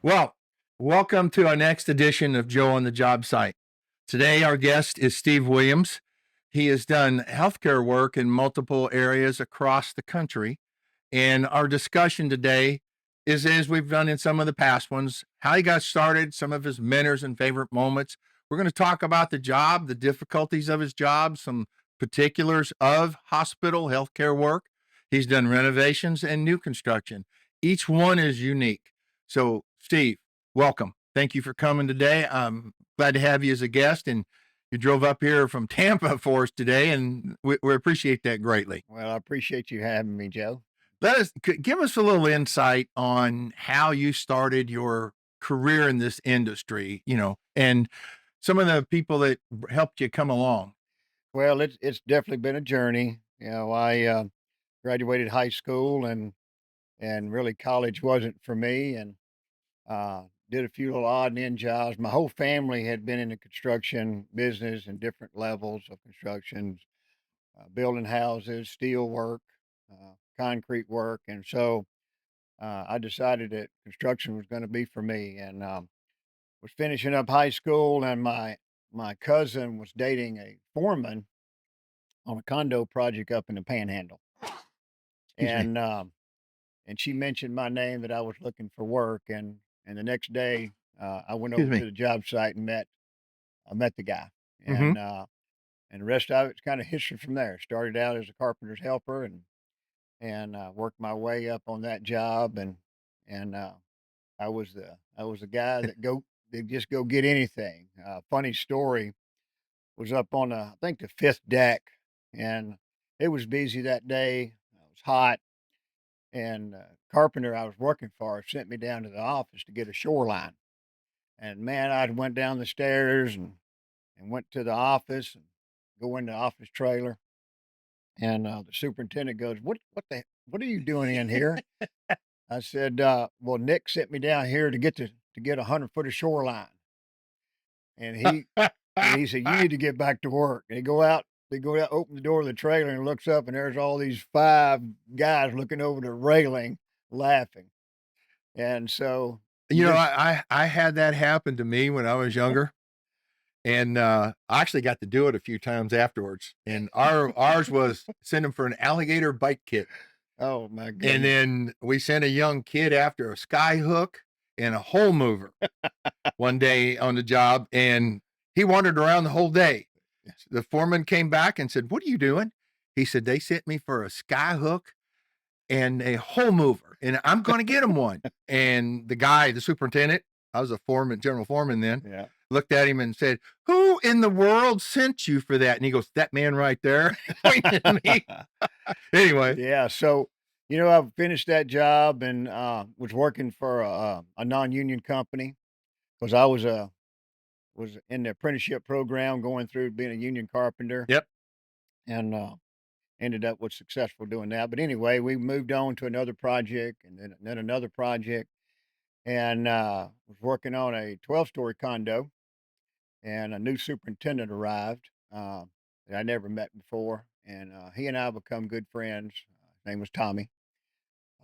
Well, welcome to our next edition of Joe on the Job Site. Today, our guest is Steve Williams. He has done healthcare work in multiple areas across the country. And our discussion today is, as we've done in some of the past ones, how he got started, some of his mentors and favorite moments. We're going to talk about the job, the difficulties of his job, some particulars of hospital healthcare work. He's done renovations and new construction. Each one is unique. So, Steve, welcome. Thank you for coming today. I'm glad to have you as a guest, and you drove up here from Tampa for us today, and we appreciate that greatly. Well, I appreciate you having me, Joe. Give us a little insight on how you started your career in this industry, and some of the people that helped you come along. Well, it's definitely been a journey. I graduated high school and really college wasn't for me, and did a few little odd and end jobs. My whole family had been in the construction business and different levels of construction, building houses, steel work, concrete work, and so I decided that construction was going to be for me, and was finishing up high school, and my cousin was dating a foreman on a condo project up in the Panhandle, Excuse me. and and she mentioned my name that I was looking for work, and the next day I went Excuse over me. to the job site and met the guy, Mm-hmm. and the rest of it's kind of history from there. Started out as a carpenter's helper and worked my way up on that job, and I was the guy that just go get anything. Funny story was up on I think the fifth deck, and it was busy that day. It was hot, and carpenter I was working for sent me down to the office to get a shoreline. And man, I went down the stairs and went to the office and go in the office trailer, and the superintendent goes, "What are you doing in here?" I said, "Well, Nick sent me down here to get 100 foot of shoreline." And he said, "You need to get back to work." And they go out, open the door of the trailer and looks up, and there's all these 5 guys looking over the railing laughing. And so you just I had that happen to me when I was younger. And I actually got to do it a few times afterwards. And ours was send them for an alligator bite kit. oh my And goodness. then we sent a young kid after a sky hook and a hole mover one day on the job, and he wandered around the whole day. The foreman came back and said, "What are you doing?" He said, "They sent me for a sky hook and a hole mover, and I'm going to get him one." And the guy, the superintendent, I was a foreman, general foreman then, Yeah. looked at him and said, "Who in the world sent you for that?" And he goes, "That man right there," pointing at me. Anyway, Yeah, so, I finished that job and, was working for a non-union company because I was in the apprenticeship program going through being a union carpenter yep. and, ended up was successful doing that. But anyway, we moved on to another project and then another project and, was working on a 12-story condo, and a new superintendent arrived, that I never met before, and, he and I become good friends. His name was Tommy,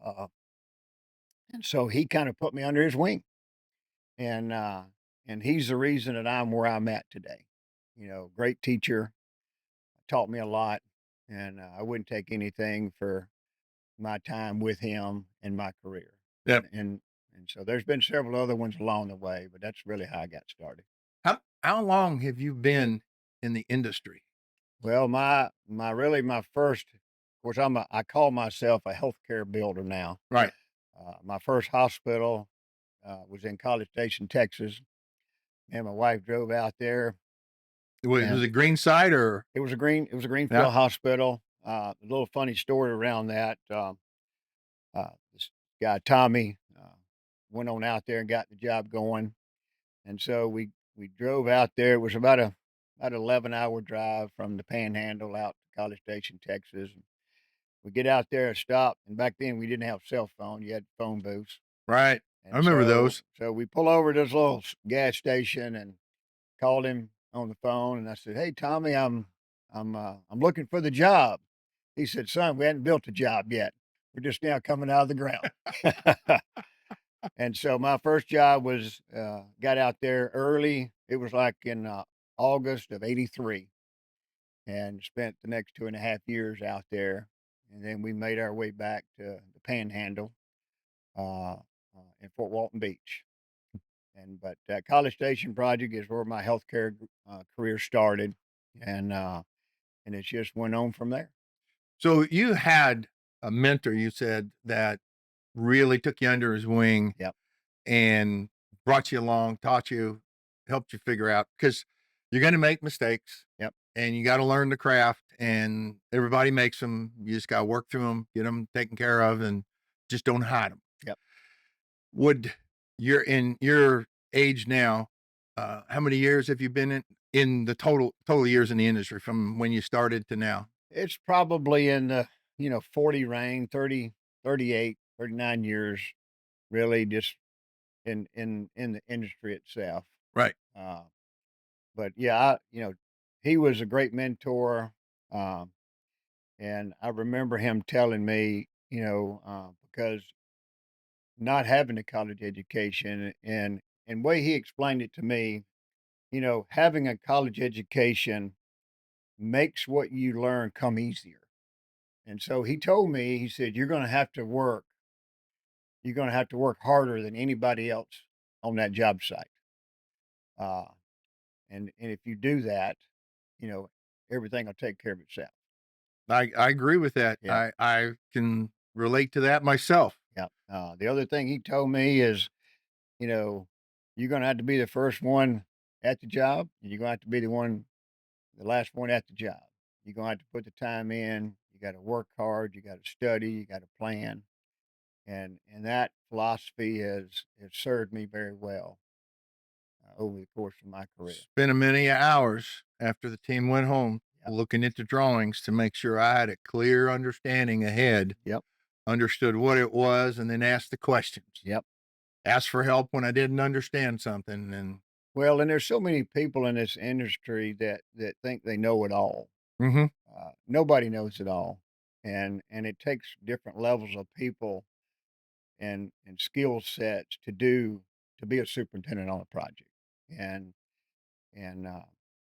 uh, and so he kinda put me under his wing, and, uh, and he's the reason that I'm where I'm at today. Great teacher, taught me a lot, and, I wouldn't take anything for my time with him in my career. Yep. And so there's been several other ones along the way, but that's really how I got started. How long have you been in the industry? Well, my first, of course, I call myself a healthcare builder now. Right. My first hospital was in College Station, Texas, and my wife drove out there, Was and it green side or it was a yeah? greenfield hospital. A little funny story around that. This guy Tommy went on out there and got the job going, and so we drove out there. It was about 11-hour drive from the Panhandle out to College Station, Texas. And we get out there and stop, and back then we didn't have cell phone. You had phone booths, Right. I and remember so those. so we pull over to this little gas station and called him on the phone, and I said, "Hey, Tommy, I'm looking for the job." He said, "Son, we hadn't built the job yet. We're just now coming out of the ground." And so my first job was got out there early. It was like in August of '83, and spent the next 2.5 years out there. And then we made our way back to the Panhandle in Fort Walton Beach. And but College Station project is where my healthcare career started, and uh, and it just went on from there. So you had a mentor, you said, that really took you under his wing Yep, and brought you along, taught you, helped you figure out because you're going to make mistakes yep, and you got to learn the craft, and everybody makes them. You just got to work through them, get them taken care of, and just don't hide them. yep. Would you're in your age now? How many years have you been in the total years in the industry from when you started to now? It's probably in the 40 range, 30, 38, 39 years, really, just in the industry itself. Right. Uh, but yeah, he was a great mentor. Um, and I remember him telling me, because not having a college education and way he explained it to me, having a college education makes what you learn come easier. And so he told me, he said, you're going to have to work harder than anybody else on that job site. Uh, and if you do that, you know, everything will take care of itself. I agree with that. Yeah. I can relate to that myself. Yeah. The other thing he told me is, you know, you're going to have to be the first one at the job, and you're going to have to be the last one at the job. You're going to have to put the time in. You got to work hard. You got to study. You got to plan. And that philosophy has served me very well over the course of my career. Spent many hours after the team went home Yep. looking at the drawings to make sure I had a clear understanding ahead, Yep. understood what it was, and then asked the questions. Yep. Asked for help when I didn't understand something, and Well, and there's so many people in this industry that think they know it all. mhm, Nobody knows it all, and it takes different levels of people and skill sets to be a superintendent on a project. And and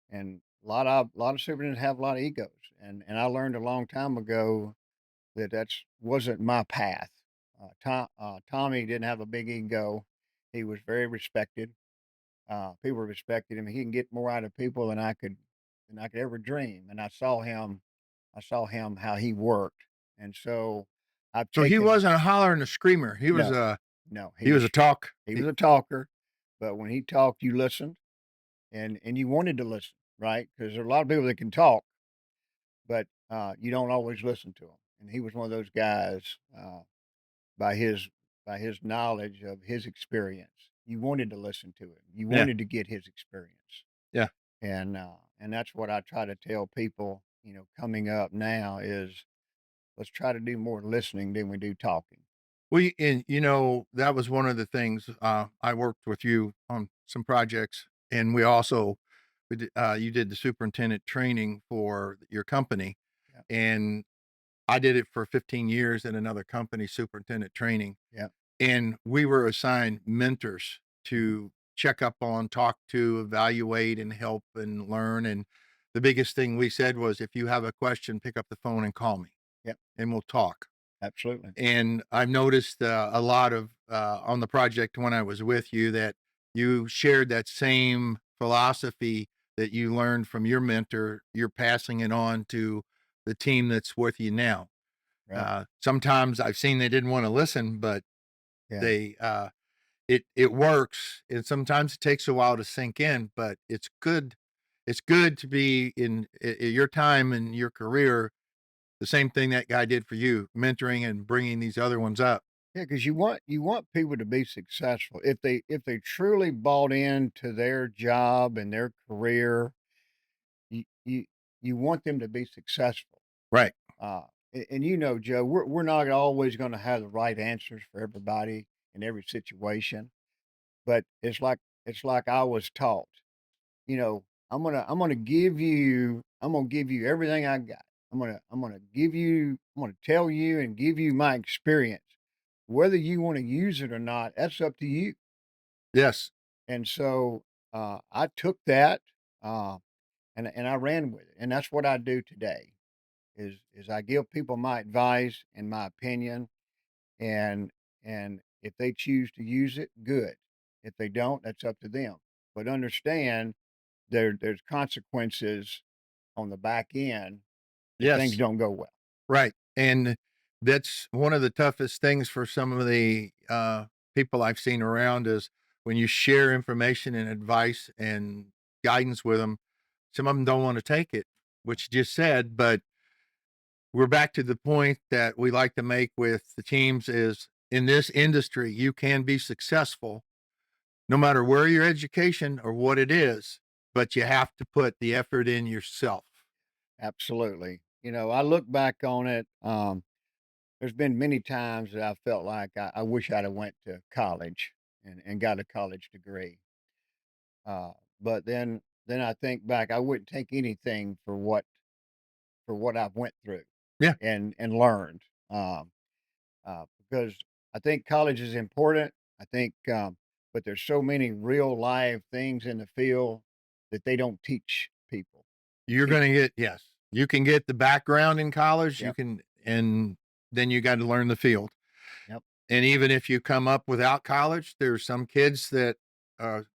and a lot of superintendents have a lot of egos, and I learned a long time ago that that's wasn't my path. Tommy didn't have a big ego. He was very respected. People respected him. He can get more out of people than I could ever dream. And I saw him how he worked, and so I've so he taken wasn't a holler and a screamer. no, no, He was a talk. he was a talker, but when he talked, you listened and you wanted to listen, right? Because there are a lot of people that can talk, but you don't always listen to them. And he was one of those guys. By his by his knowledge of his experience. You wanted to listen to him. You Yeah, wanted to get his experience, yeah. and that's what I try to tell people. Coming up now is let's try to do more listening than we do talking. And that was one of the things, I worked with you on some projects, and you did the superintendent training for your company, Yeah, and I did it for 15 years at another company, superintendent training, yeah, and we were assigned mentors mhm, to check up on, talk to, evaluate, and help and learn, and the biggest thing we said was, "If you have a question, pick up the phone and call me, yep, and we'll talk." absolutely. And I've noticed, a lot of, on the project when I was with you that you shared that same philosophy that you learned from your mentor, you're passing it on to the team that's with you now. Right. Sometimes I've seen they didn't wanna listen, but Yeah. they, it works, and sometimes it takes a while to sink in, but it's good to be in your time and your career, the same thing that guy did for you, mentoring and bringing these other ones up. Yeah, because you want people to be successful if they truly bought into their job and their career. You you want them to be successful. Right. And Joe, we're not always going to have the right answers for everybody in every situation, but it's like I was taught. I'm gonna give you everything I got. I'm gonna tell you and give you my experience. whether you want to use it or not, that's up to you. Yes. And so I took that uh, and I ran with it, and that's what I do today. Is I give people my advice and my opinion, and if they choose to use it, good. If they don't, that's up to them. But understand there's consequences on the back end if things Yes. don't go well. Right. And that's one of the toughest things for some of the people I've seen around is when you share information and advice and guidance with them, some of them don't want to take it, which you just said. But we're back to the point that we like to make with the teams is in this industry, you can be successful no matter where your education or what it is, but you have to put the effort in yourself. Absolutely. I look back on it. There's been many times that I felt like I wish I'd have went to college and got a college degree. Uh, but then I think back, I wouldn't take anything for what I've went through Yeah. and learned. Because I think college is important. I think, but there's so many real live things in the field that they don't teach people. You're Teach. gonna get yes. You can get the background in college, you Yep. can and then you gotta learn the field. Yep. And even if you come up without college, there's some kids that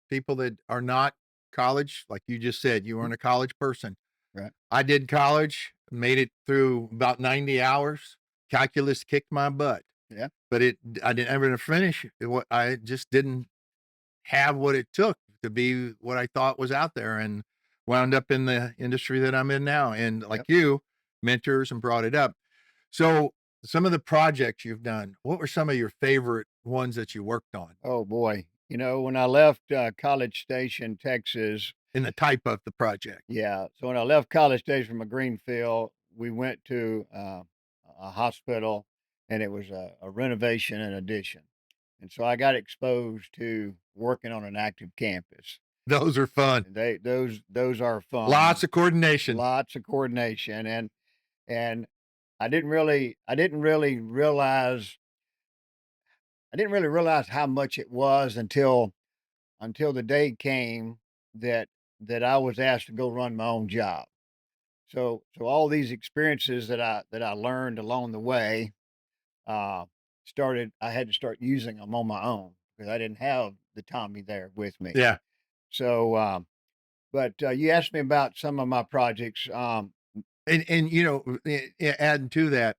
people that are not college, like you just said, you Mhm. weren't a college person. Right. I did college, made it through about 90 hours. Calculus kicked my butt, Yeah. but I didn't ever finish it. What I just didn't have what it took to be what I thought was out there and wound up in the industry that I'm in now. And like Yep. you, mentors and brought it up. So some of the projects you've done, what were some of your favorite ones that you worked on Oh boy. When I left College Station, Texas, in the type of the project? yeah. So when I left College Station from Greenfield, we went to a hospital, and it was a renovation and addition. And so I got exposed to working on an active campus. Those are fun. And those are fun. Lots of coordination. Lots of coordination, and I didn't really realize how much it was until the day came that I was asked to go run my own job. So all these experiences that I learned along the way, uh, started I had to start using them on my own because I didn't have the Tommy there with me. Yeah. So, but you asked me about some of my projects. And you know, adding to that,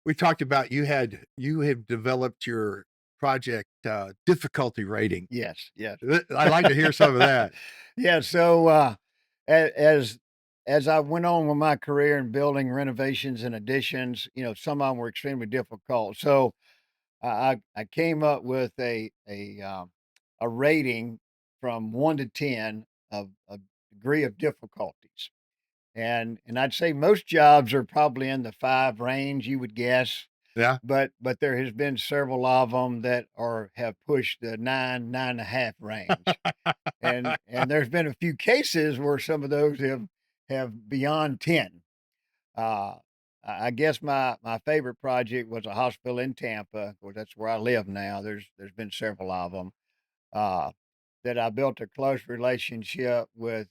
we talked about you have developed your project difficulty rating. Yes, yes. I'd like to hear some of that. Yeah, so, as I went on with my career in building renovations and additions, some of them were extremely difficult. So, I came up with a rating from 1 to 10 of a degree of difficulties, and I'd say most jobs are probably in the 5 range, you would guess, Yeah. but there has been several of them that have pushed the 9, 9.5 range. And there's been a few cases where some of those have beyond 10. Uh, I guess my favorite project was a hospital in Tampa. Of course, that's where I live now. There's been several of them uh, that I built a close relationship with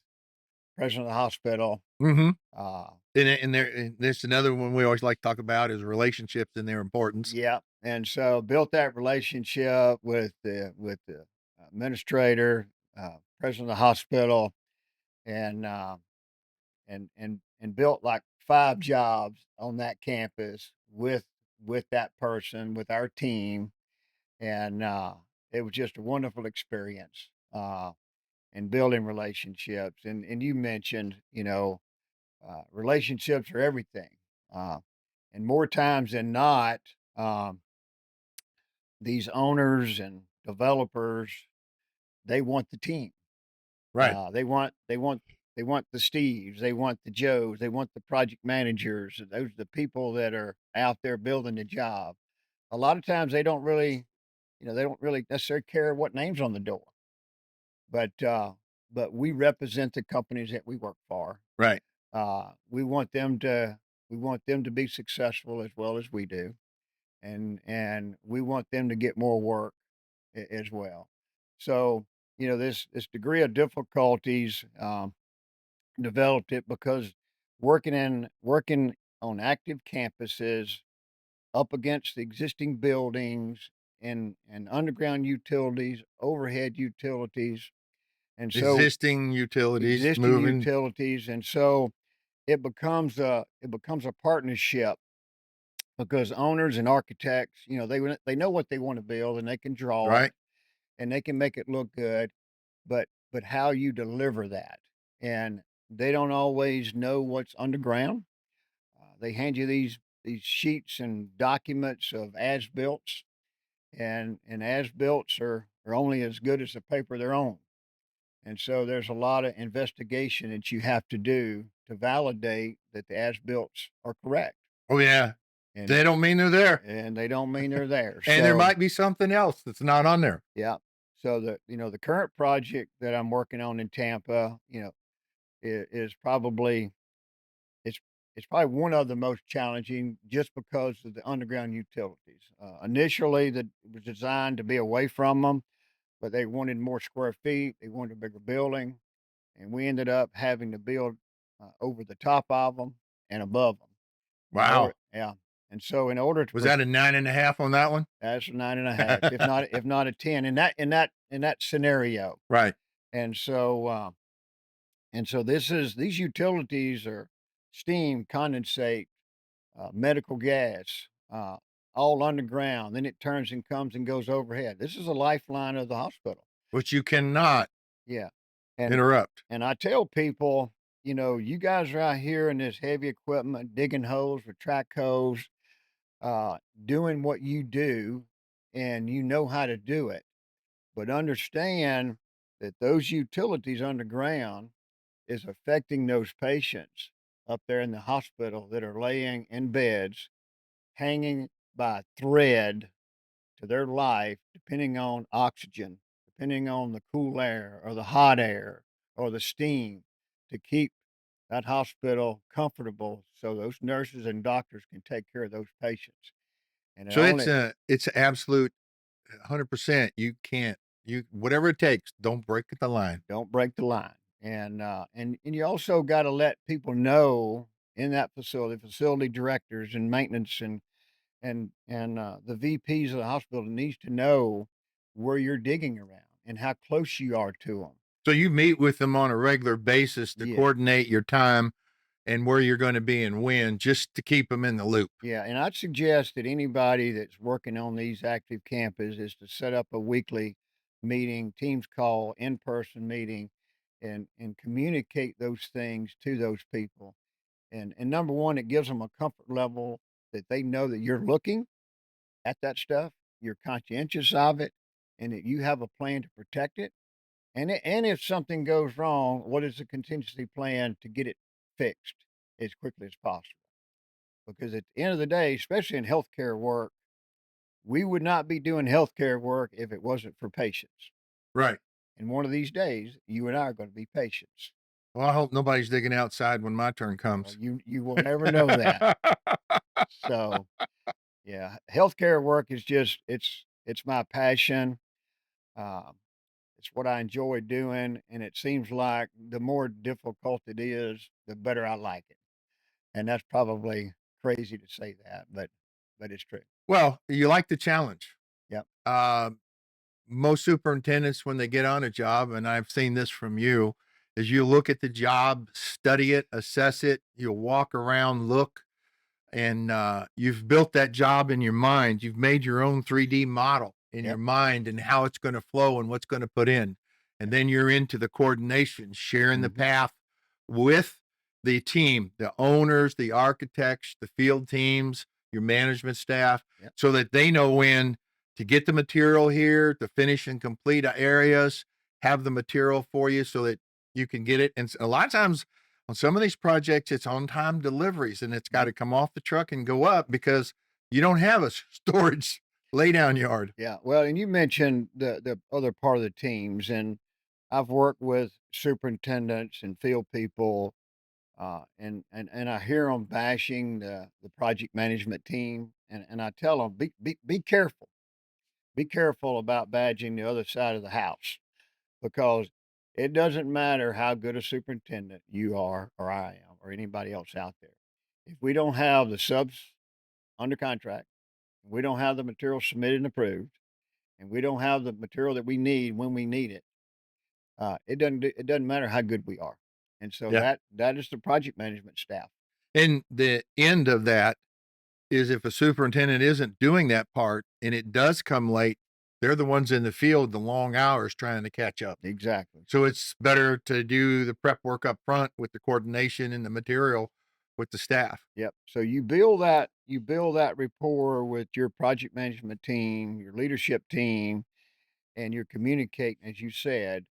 president of the hospital. Mhm. Uh, And there's another one we always like to talk about is relationships and their importance. yeah, and so built that relationship with the administrator, president of the hospital, and and built like 5 jobs on that campus with that person, with our team, and, it was just a wonderful experience, in building relationships, and you mentioned, relationships are everything, uh, and more times than not, um, these owners and developers, they want the team. Right. They want the Steves, they want the Joes, they want the project managers. Those are the people that are out there building the job. A lot of times they don't really necessarily care what name's on the door, but we represent the companies that we work for. Right. Uh, we want them to we want them to be successful as well as we do, and we want them to get more work as well. So, this degree of difficulties developed it because working on active campuses up against the existing buildings and underground utilities, overhead utilities, and so Existing utilities existing moving. utilities, and so it becomes a partnership because owners and architects, they know what they want to build and they can draw it Right. and they can make it look good, but how you deliver that, and they don't always know what's underground. They hand you these sheets and documents of as built, and as built are only as good as the paper they're on. And so there's a lot of investigation that you have to do to validate that the as built are correct. Oh yeah. And They don't mean they're there. and they don't mean they're there. And there So might be something else that's not on there. yeah. So the current project that I'm working on in Tampa, is probably it's it's probably one of the most challenging just because of the underground utilities. Initially, that it was designed to be away from them, but they wanted more square feet. They wanted a bigger building, and we ended up having to build over the top of them and above them. Wow. Yeah. And so, in order to Was that a 9.5 on that one? that's a 9.5, if not a 10, in that scenario. Right. And so, these utilities are steam, condensate, medical gas, all underground. Then it turns and comes and goes overhead. This is a lifeline of the hospital. Which you cannot Yeah. And interrupt. and I tell people, you guys are out here in this heavy equipment, digging holes with track hoes, doing what you do, and you know how to do it. But understand that those utilities underground is affecting those patients up there in the hospital that are laying in beds, hanging by a thread to their life, depending on oxygen, depending on the cool air or the hot air or the steam to keep that hospital comfortable so those nurses and doctors can take care of those patients. And it So only it's absolute 100%. You can't you whatever it takes, don't break the line. don't break the line. And you also got to let people know in that facility directors and maintenance and the VPs of the hospital needs to know where you're digging around and how close you are to them. So you meet with them on a regular basis to Yeah, coordinate your time and where you're going to be and when, just to keep them in the loop. yeah, and I'd suggest that anybody that's working on these active campuses is to set up a weekly meeting, Teams call, in-person meeting, and communicate those things to those people. And number one, it gives them a comfort level that they know that you're looking at that stuff, you're conscientious of it, and that you have a plan to protect it. And if something goes wrong, what is the contingency plan to get it fixed as quickly as possible? Because at the end of the day, especially in healthcare work, we would not be doing healthcare work if it wasn't for patients. Right. And one of these days, you and I are going to be patients. Well, I hope nobody's digging outside when my turn Well, comes. you will never know that. So yeah, healthcare work is just it's my passion. Um, it's what I enjoy doing, and it seems like the more difficult it is, the better I like it. And that's probably crazy to say that, but it's true. Well, you like the challenge. Yep. Uh, Most superintendents, when they get on a job, and I've seen this from you, is you look at the job, study it, assess it, you'll walk around, look, and you've built that job in your mind. You've made your own 3D model in your Yep. mind and how it's going to flow and what's going to put in. And then you're into the coordination, sharing the Hmm. path with the team, the owners, the architects, the field teams, your management staff, Yep. so that they know when to get the material here, to finish and complete areas, have the material for you so that you can get it. And a lot of times on some of these projects, it's on time deliveries and it's got Mhm. to come off the truck and go up because you don't have a storage laydown yard. Yeah. Well, and you mentioned the other part of the teams, and I've worked with superintendents and field people, and I hear them bashing the project management team and I tell them, be careful. Be careful about badging the other side of the house because it doesn't matter how good a superintendent you are or I am or anybody else out there. If we don't have the subs under contract, we don't have the material submitted and approved, and we don't have the material that we need when we need it, it doesn't matter how good we are. And so Yeah. that is the project management staff. And the end of that is if a superintendent isn't doing that part and it does come late, they're the ones in the field, the long hours trying to catch up. Exactly. So it's better to do the prep work up front with the coordination and the material with the staff. Yep. So you build that rapport with your project management team, your leadership team, and you're communicating, as you said,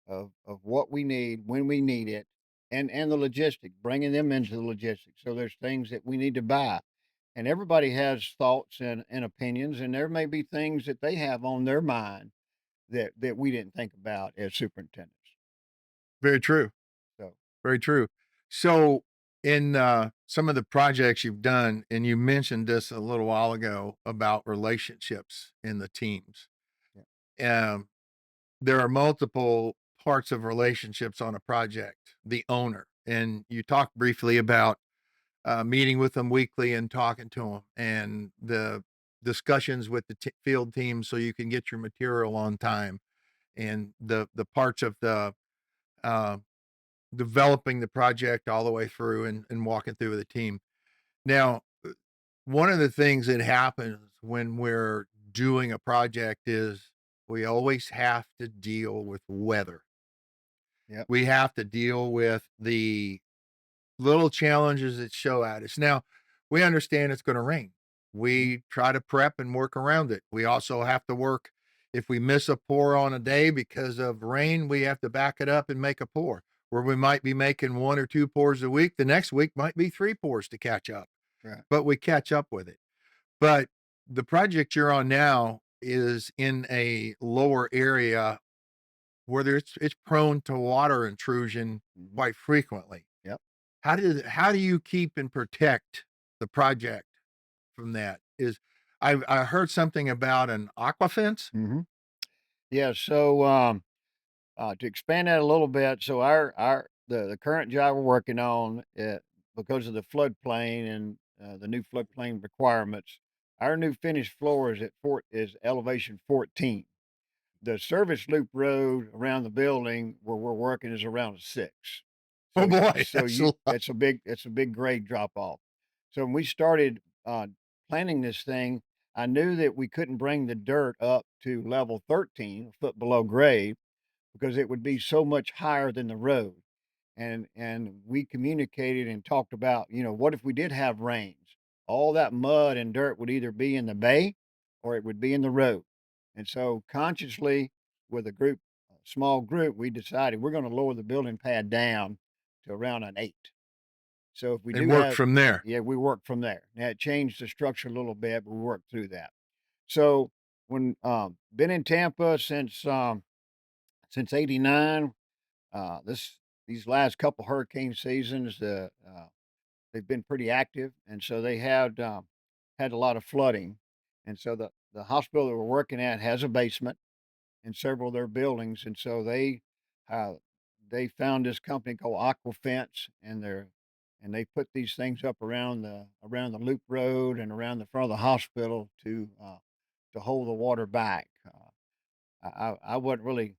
of what we need when we need it, and the logistic, bringing them into the logistics. So there's things that we need to buy, and everybody has thoughts and opinions, and there may be things that they have on their mind that we didn't think about as superintendents. Very true. So Very true. So in some of the projects you've done, and you mentioned this a little while ago about relationships in the teams. yeah. Um, there are multiple parts of relationships on a project, the owner, and you talked briefly about meeting with them weekly and talking to them and the discussions with the field team so you can get your material on time and the parts of the uh, developing the project all the way through and walking through with the team. Now, one of the things that happens when we're doing a project is we always have to deal with weather. Yep. We have to deal with the little challenges that show at us. Now, we understand it's gonna rain. Mhm. We try to prep and work around it. We also have to work if we miss a pour on a day because of rain, we have to back it up and make a pour. Where we might be making 1 or 2 pours a week, the next week might be 3 pours to catch up, Right. but we catch up with it. But the project you're on now is in a lower area where it's prone to water intrusion Mhm. quite frequently. Yep. How do you keep and protect the project from that? I heard something about an aqua fence? Mhm. Yeah. So to expand that a little bit, so the current job we're working on, because of the floodplain and the new floodplain requirements, our new finished floor is elevation 14. The service loop road around the building where we're working is around a 6. Oh So boy, so that's a you lot. it's a big grade drop off. So when we started planning this thing, I knew that we couldn't bring the dirt up to level 13, a foot below grade, because it would be so much higher than the road. And we communicated and talked about, what if we did have rains? All that mud and dirt would either be in the bay or it would be in the road. And so consciously with a small group, we decided we're going to lower the building pad down to around an 8. So if we And do work have from there. yeah, we worked from there. Now it changed the structure a little bit, but we worked through that. So when been in Tampa since '89. These last couple hurricane seasons, they've been pretty active, and so they had a lot of flooding. And so the hospital that we're working at has a basement in several of their buildings, and so uh, they found this company called Aqua Fence, and they put these things up around the loop road and around the front of the hospital to hold the water back. I wasn't really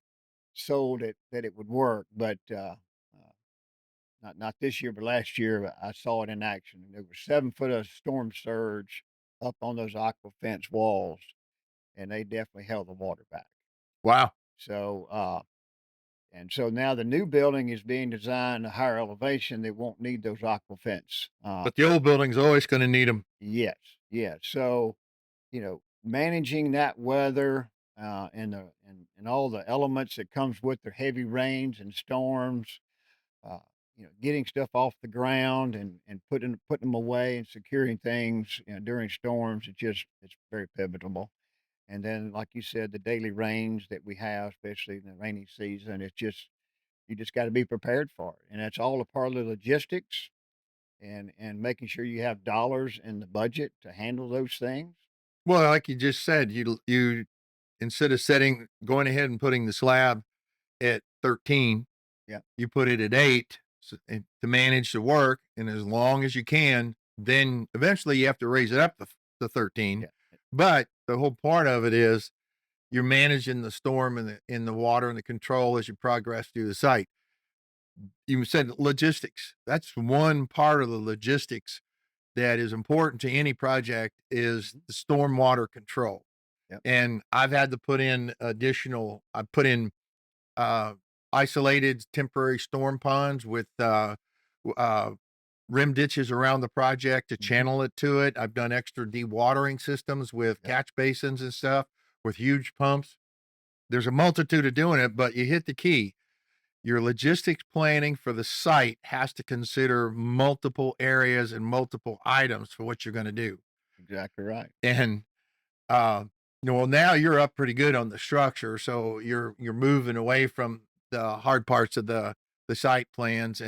sold it that it would work, but not this year, but last year I saw it in action. There was 7 foot of storm surge up on those aqua fence walls, and they definitely held the water back. Wow. So and so now the new building is being designed a higher elevation that won't need those aqua fence. But the old building's always gonna need them. Yes, yes. So managing that weather and all the elements that comes with the heavy rains and storms, uh, getting stuff off the ground and putting them away and securing things, during storms. It's very pivotal. And then, like you said, the daily rains that we have, especially in the rainy season, you just got to be prepared for it. And that's all a part of the logistics. and making sure you have dollars in the budget to handle those things. Well, like you just said, you instead of going ahead and putting the slab at 13, Yeah, you put it at 8 to manage the work, and as long as you can, then eventually you have to raise it up to 13. yeah, But the whole part of it is you're managing the storm and the water and the control as you progress through the site. You said logistics. That's one part of the logistics that is important to any project is mhm, the stormwater control. yep, And I put in uh, isolated temporary storm ponds with rim ditches around the project to mhm, channel it to it. I've done extra dewatering systems with yep, catch basins and stuff with huge pumps. There's a multitude of doing it, but you hit the key. Your logistics planning for the site has to consider multiple areas and multiple items for what you're going to do. exactly right. And uh, well, now you're up pretty good on the structure, so you're moving away from the hard parts of the site plans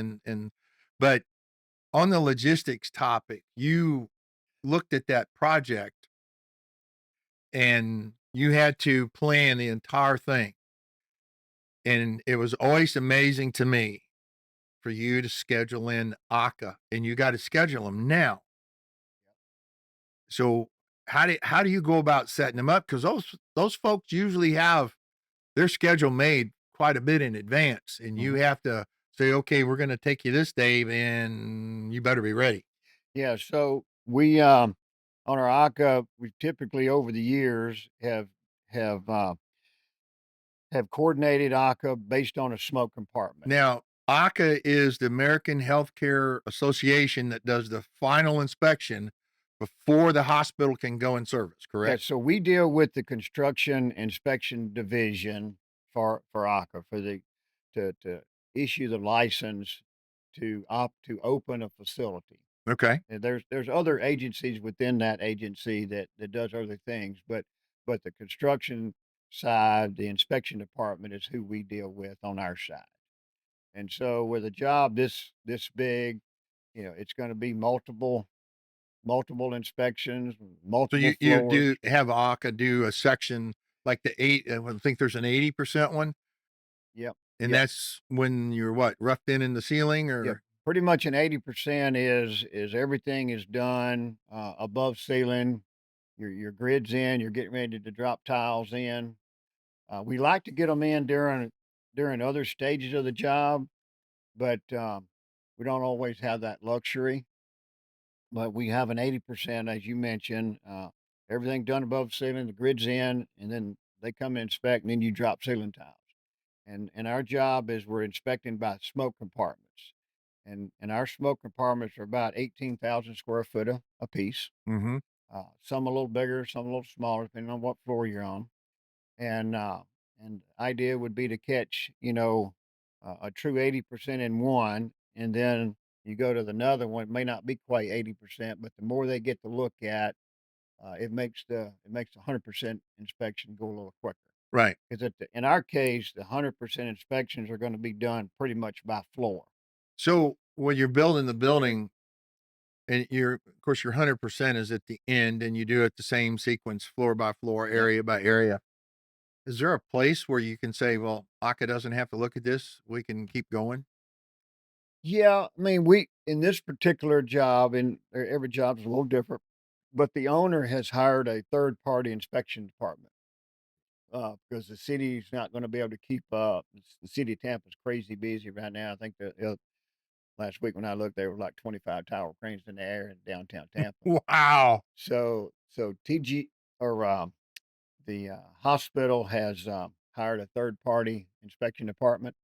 but on the logistics topic, you looked at that project and you had to plan the entire thing. And it was always amazing to me for you to schedule in AHCA, and you got to schedule them now. So how do you go about setting them up? Because those folks usually have their schedule made quite a bit in advance, and you Mhm. have to say, okay, we're going to take you this day, and you better be ready. Yeah, so we on our ACA, we typically over the years have have coordinated ACA based on a smoke compartment. Now, AHCA is the American Healthcare Association that does the final inspection before the hospital can go in service, Yeah, correct? so we deal with the construction inspection division for ACA for the to issue the license to open a facility. Okay. And there's other agencies within that agency that does other things, but the construction side, the inspection department is who we deal with on our side. And so with a job this big, it's going to be multiple inspections, So multiple you floors. do have AHCA do a section like I think there's an 80% one, Yep. and Yep. that's when you're what, roughed in the ceiling Yep. or Pretty much an 80% is everything is done above ceiling. Your grid's in. You're getting ready to drop tiles in. We like to get them in during other stages of the job, but we don't always have that luxury. But we have an 80%, as you mentioned, everything done above ceiling, the grid's in, and then they come and inspect, and then you drop ceiling tiles. And our job is we're inspecting by smoke compartments, and our smoke compartments are about 18,000 square foot a piece. mhm, Some a little bigger, some a little smaller, depending on what floor you're on. And the idea would be to catch, a true 80% in one, and then you go to the another one. It may not be quite 80%, but the more they get to look at, it makes the 100% inspection go a little quicker. right. Because in our case, the 100% inspections are going to be done pretty much by floor. So when you're building the building and of course, your 100% is at the end and you do it the same sequence, floor by floor, Yep. area by area. Is there a place where you can say, well, AHCA doesn't have to look at this? We can keep going? Yeah, I mean, we in this particular job, and every job is a little different, but the owner has hired a third party inspection department because the city's not going to be able to keep up. The city of Tampa's crazy busy right now. I think last week when I looked, there were like 25 tower cranes in the air in downtown Tampa. Wow. So TG or the hospital has hired a third party inspection department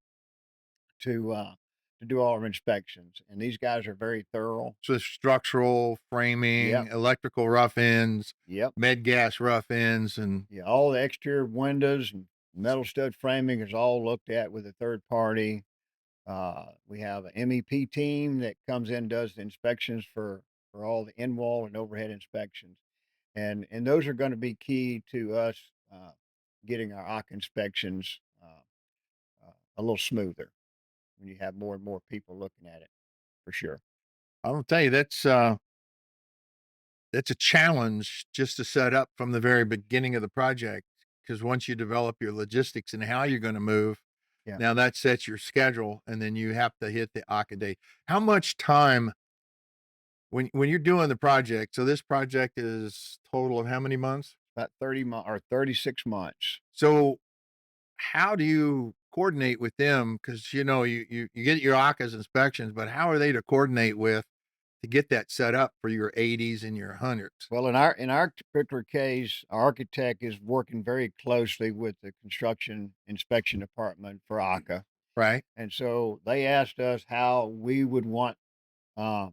to uh, to do all our inspections, and these guys are very thorough. So structural, framing, Yep, electrical rough ends, yep, med gas rough ends, and yeah. All the exterior windows and metal stud framing is all looked at with a third party. We have an MEP team that comes in and does the inspections for all the in wall and overhead inspections, and those are going to be key to us getting our OC inspections a little smoother when you have more and more people looking at it for sure. I'll tell you that's a challenge just to set up from the very beginning of the project. Because once you develop your logistics and how you're going to move, Yeah. now that sets your schedule, and then you have to hit the AHCA date. How much time when you're doing the project? So this project is total of how many months? About 30 months or 36 months. So how do you coordinate with them? Because you get your AHCA's inspections, but how are they to coordinate with to get that set up for your 80s and your 100s, Well, in our particular case, our architect is working very closely with the construction inspection department for AHCA. right? And so they asked us how we would want uh,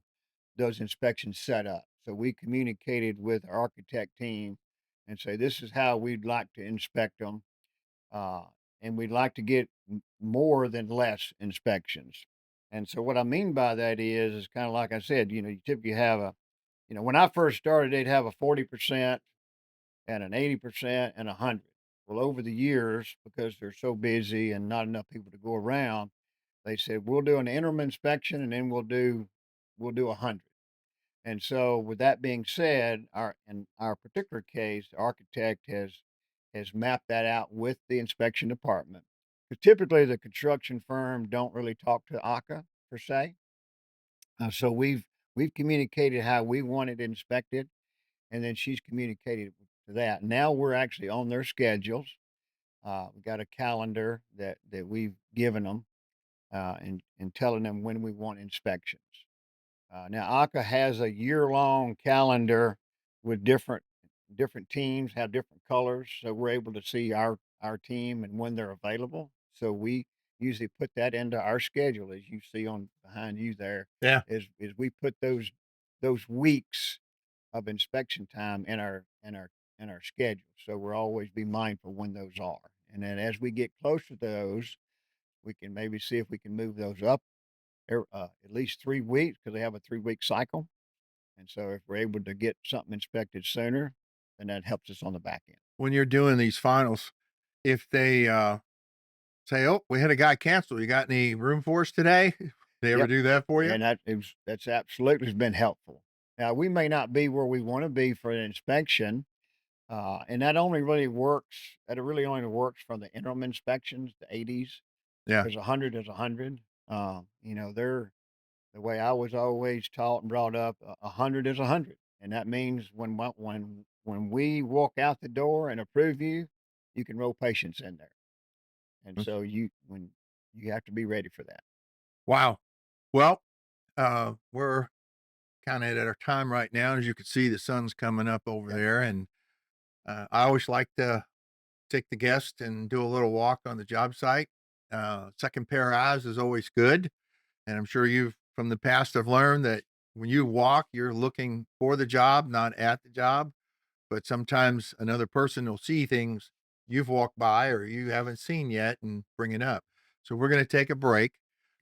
those inspections set up. So we communicated with our architect team and say, this is how we'd like to inspect them. Uh, and we'd like to get more than less inspections. And so what I mean by that is kind of like I said, you typically have when I first started, they'd have a 40% and an 80% and 100. Well, over the years, because they're so busy and not enough people to go around, they said, we'll do an interim inspection and then we'll do 100. And so with that being said, in our particular case, the architect has mapped that out with the inspection department. 'Cause typically the construction firm don't really talk to AHCA per se. So we've communicated how we want it inspected, and then she's communicated to that. Now we're actually on their schedules. We got a calendar that we've given them, and telling them when we want inspections. Now AHCA has a year-long calendar with different teams have different colors, so we're able to see our team and when they're available. So we usually put that into our schedule, as you see on behind you there, Yeah. is we put those weeks of inspection time in our schedule. So we'll always be mindful when those are. And then as we get closer to those, we can maybe see if we can move those up at least 3 weeks because they have a 3-week cycle. And so if we're able to get something inspected sooner, then that helps us on the back end. When you're doing these finals, if they say, "Oh, we had a guy cancel. You got any room for us today?" They ever Yep. do that for you? And that's absolutely has been helpful. Now we may not be where we want to be for an inspection. And that really only works for the interim inspections, the 80s, Yeah. because 100 is 100. They're the way I was always taught and brought up, 100 is 100. And that means when we walk out the door and approve you, you can roll patients in there. And Mm. so you have to be ready for that. Wow. Well, we're kinda at our time right now. As you can see, the sun's coming up over Yep. there, and, I always like to take the guest and do a little walk on the job site. Second pair of eyes is always good, and I'm sure you've from the past have learned that when you walk, you're looking for the job, not at the job. But sometimes another person will see things you've walked by or you haven't seen yet and bring it up. So we're going to take a break.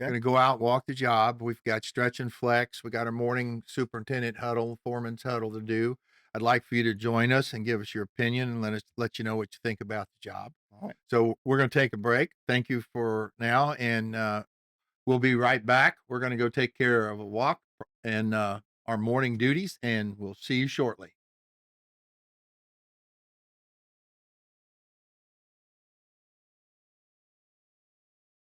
Okay. Going to go out, walk the job. We've got stretch and flex. We got our morning superintendent huddle, foreman's huddle to do. I'd like for you to join us and give us your opinion and let you know what you think about the job. All right. So we're going to take a break. Thank you for now, and we'll be right back. We're going to go take care of a walk and our morning duties, and we'll see you shortly.